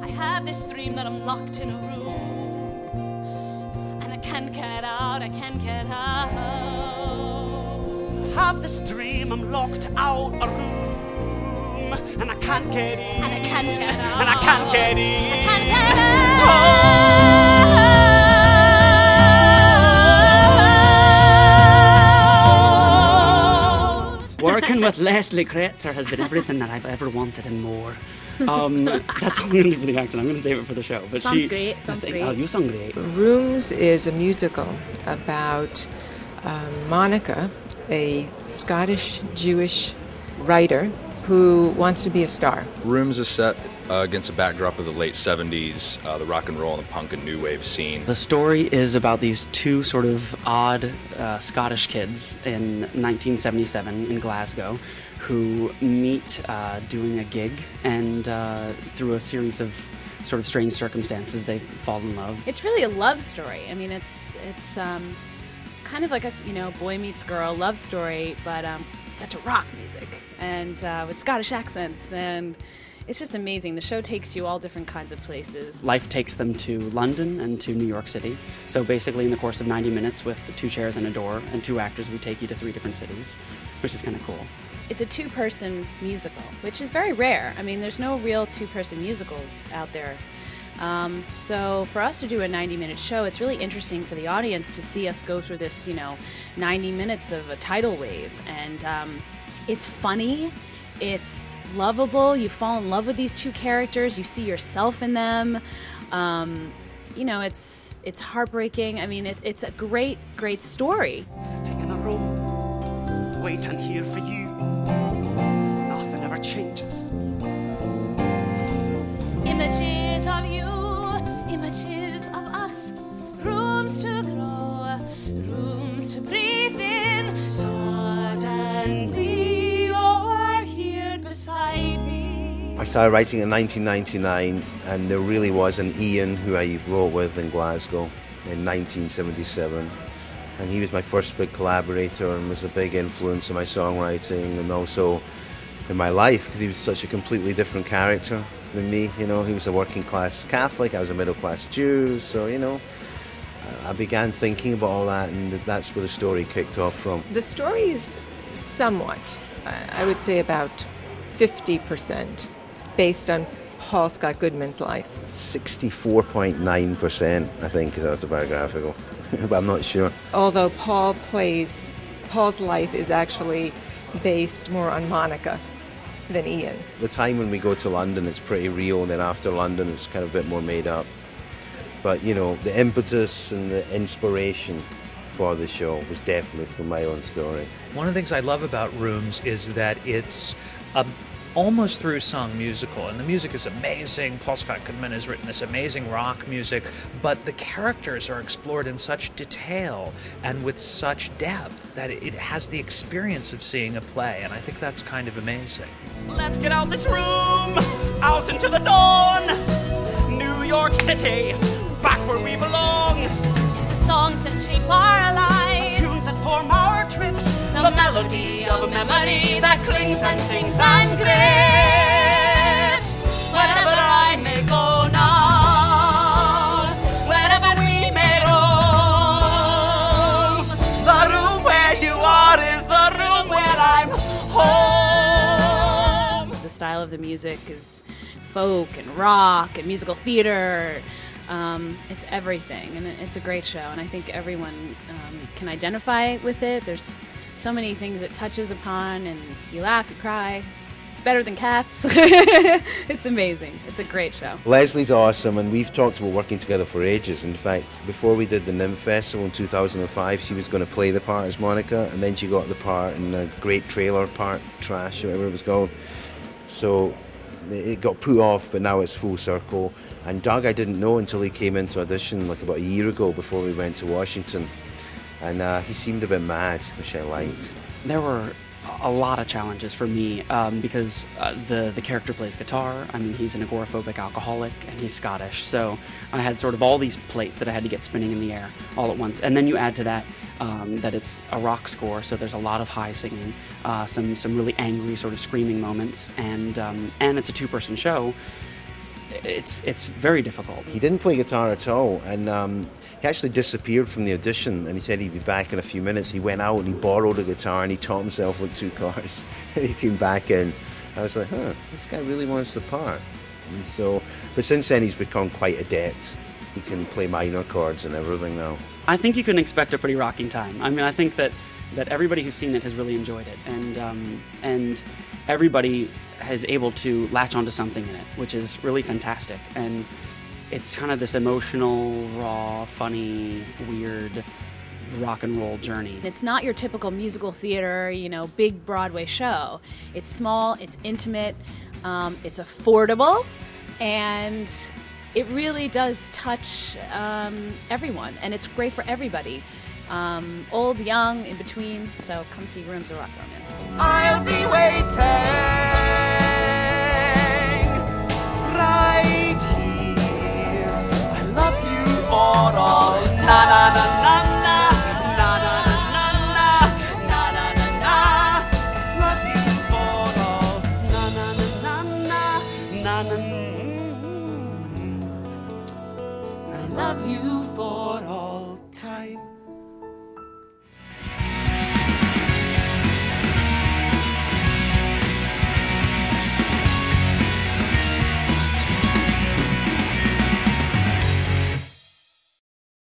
I have this dream that I'm locked in a room, and I can't get out, I can't get out. I have this dream I'm locked out a room, and I can't get in, And I can't get out, and I can't get in. I can't get out. Working with Leslie Kretzer has been everything that I've ever wanted and more. That's all I'm going to do for the accent. I'm going to save it for the show. But Sounds great. Sounds great. Oh, you sound great. Rooms is a musical about Monica, a Scottish Jewish writer who wants to be a star. Rooms is set against a backdrop of the late 70s, the rock and roll and the punk and new wave scene. The story is about these two sort of odd Scottish kids in 1977 in Glasgow who meet doing a gig, and through a series of sort of strange circumstances they fall in love. It's really a love story. I mean, it's kind of like a boy meets girl love story, but set to rock music and with Scottish accents, and it's just amazing. The show takes you all different kinds of places. Life takes them to London and to New York City. So basically in the course of 90 minutes with 2 chairs and a door and 2 actors, we take you to 3 different cities, which is kind of cool. It's a 2-person musical, which is very rare. I mean, there's no real 2-person musicals out there. So for us to do a 90-minute show, it's really interesting for the audience to see us go through this, 90 minutes of a tidal wave. And it's funny. It's lovable. You fall in love with these 2 characters. You see yourself in them. It's heartbreaking. I mean, it's a great, great story. Sitting in a room, waiting here for you. Nothing ever changes. Images of you, images of us, rooms to grow, rooms to breathe in. Suddenly you're here beside me. I started writing in 1999, and there really was an Ian who I wrote with in Glasgow in 1977. And he was my first big collaborator and was a big influence in my songwriting and also in my life, because he was such a completely different character than me. He was a working class Catholic, I was a middle class Jew, so I began thinking about all that, and that's where the story kicked off from. The story is somewhat, I would say about 50% based on Paul Scott Goodman's life. 64.9% I think is autobiographical, but I'm not sure. Although Paul's life is actually based more on Monica than Ian. The time when we go to London, it's pretty real, and then after London, it's kind of a bit more made up. But, the impetus and the inspiration for the show was definitely from my own story. One of the things I love about Rooms is that it's a almost through song musical, and the music is amazing. Paul Scott Goodman has written this amazing rock music, but the characters are explored in such detail and with such depth that it has the experience of seeing a play, and I think that's kind of amazing. Let's get out this room, out into the dawn. New York City, back where we belong. It's the songs that shape our lives, The tunes that form our trips. The melody of a memory that clings and sings and grips. Wherever I may go now, wherever we may roam, the room where you are is the room where I'm home. The style of the music is folk and rock and musical theater. It's everything, and it's a great show, and I think everyone can identify with it. There's so many things it touches upon, and you laugh, you cry. It's better than Cats. It's amazing. It's a great show. Leslie's awesome, and we've talked about working together for ages. In fact, before we did the NIMH Festival in 2005, she was going to play the part as Monica, and then she got the part in a great trailer part, Trash, or whatever it was called. So it got put off, but now it's full circle. And Doug, I didn't know until he came into audition like about a year ago before we went to Washington. And he seemed a bit mad, which I liked. There were a lot of challenges for me because the character plays guitar. I mean, he's an agoraphobic alcoholic, and he's Scottish. So I had sort of all these plates that I had to get spinning in the air all at once. And then you add to that that it's a rock score, so there's a lot of high singing, some really angry sort of screaming moments, and it's a 2-person show. it's very difficult. He didn't play guitar at all, and he actually disappeared from the audition, and he said he'd be back in a few minutes. He went out and he borrowed a guitar and he taught himself like 2 chords, and he came back in. I was like, this guy really wants the part. And so, but since then he's become quite adept. He can play minor chords and everything now. I think you can expect a pretty rocking time. I mean, I think that everybody who's seen it has really enjoyed it, and everybody is able to latch onto something in it, which is really fantastic. And it's kind of this emotional, raw, funny, weird rock and roll journey. It's not your typical musical theater, big Broadway show. It's small, it's intimate, it's affordable, and it really does touch everyone, and it's great for everybody. Old, young, in between, so come see Rooms of Rock Romance. I'll be waiting right here. I love you for all na na na na na na na na na na na na. Love you for all na na na na na na na. I love you for all time.